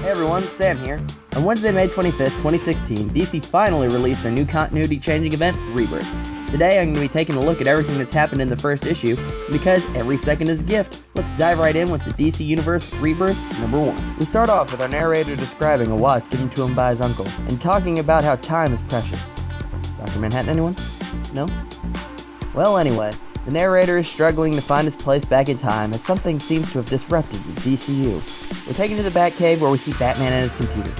Hey everyone, Sam here. On Wednesday, May 25th, 2016, DC finally released their new continuity-changing event, Rebirth. Today, I'm going to be taking a look at everything that's happened in the first issue, and because every second is a gift, let's dive right in with the DC Universe Rebirth #1. We start off with our narrator describing a watch given to him by his uncle, and talking about how time is precious. Dr. Manhattan, anyone? No? Well, anyway, the narrator is struggling to find his place back in time as something seems to have disrupted the DCU. We're taken to the Batcave where we see Batman and his computer.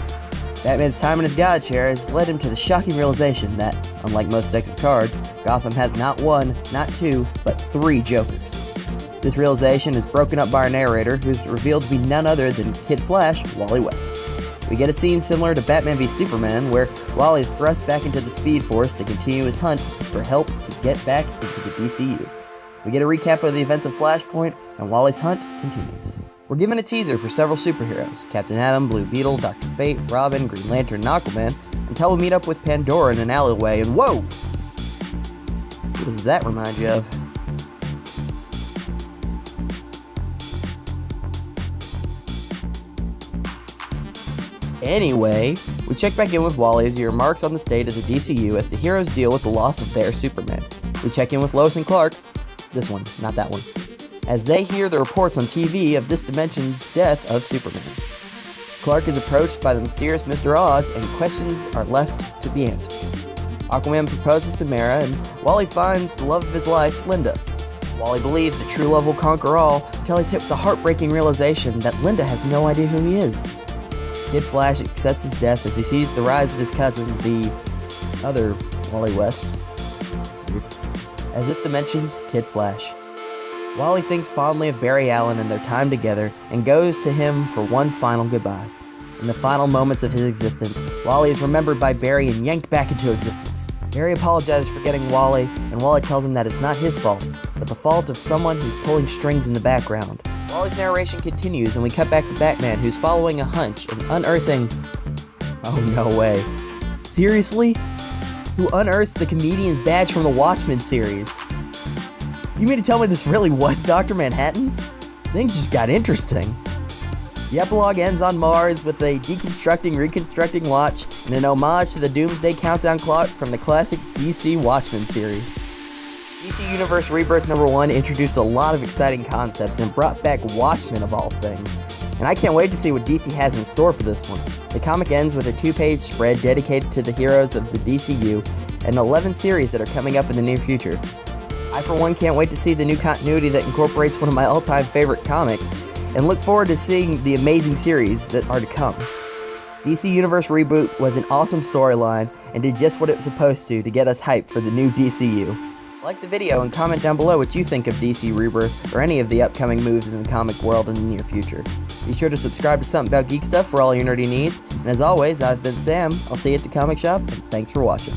Batman's time in his God chair has led him to the shocking realization that, unlike most decks of cards, Gotham has not one, not two, but three Jokers. This realization is broken up by our narrator, who's revealed to be none other than Kid Flash, Wally West. We get a scene similar to Batman v Superman, where Wally is thrust back into the Speed Force to continue his hunt for help to get back into the DCU. We get a recap of the events of Flashpoint, and Wally's hunt continues. We're given a teaser for several superheroes: Captain Atom, Blue Beetle, Dr. Fate, Robin, Green Lantern, and Aquaman, until we meet up with Pandora in an alleyway, and whoa! Who does that remind you of? Anyway, we check back in with Wally as he remarks on the state of the DCU as the heroes deal with the loss of their Superman. We check in with Lois and Clark, this one, not that one, as they hear the reports on TV of this dimension's death of Superman. Clark is approached by the mysterious Mr. Oz, and questions are left to be answered. Aquaman proposes to Mara, and Wally finds the love of his life, Linda. Wally believes that true love will conquer all, until he's hit with the heartbreaking realization that Linda has no idea who he is. Kid Flash accepts his death as he sees the rise of his cousin, the other Wally West, as this dimension's Kid Flash. Wally thinks fondly of Barry Allen and their time together, and goes to him for one final goodbye. In the final moments of his existence, Wally is remembered by Barry and yanked back into existence. Barry apologizes for getting Wally, and Wally tells him that it's not his fault, but the fault of someone who's pulling strings in the background. Wally's narration continues, and we cut back to Batman, who's following a hunch and unearthing... Oh, no way. Seriously? Who unearths the comedian's badge from the Watchmen series? You mean to tell me this really was Dr. Manhattan? Things just got interesting. The epilogue ends on Mars with a deconstructing, reconstructing watch and an homage to the Doomsday Countdown clock from the classic DC Watchmen series. DC Universe Rebirth #1 introduced a lot of exciting concepts and brought back Watchmen of all things. And I can't wait to see what DC has in store for this one. The comic ends with a 2-page spread dedicated to the heroes of the DCU and 11 series that are coming up in the near future. I for one can't wait to see the new continuity that incorporates one of my all-time favorite comics, and look forward to seeing the amazing series that are to come. DC Universe Reboot was an awesome storyline and did just what it was supposed to get us hyped for the new DCU. Like the video and comment down below what you think of DC Rebirth or any of the upcoming moves in the comic world in the near future. Be sure to subscribe to Something About Geek Stuff for all your nerdy needs, and as always, I've been Sam. I'll see you at the comic shop, and thanks for watching.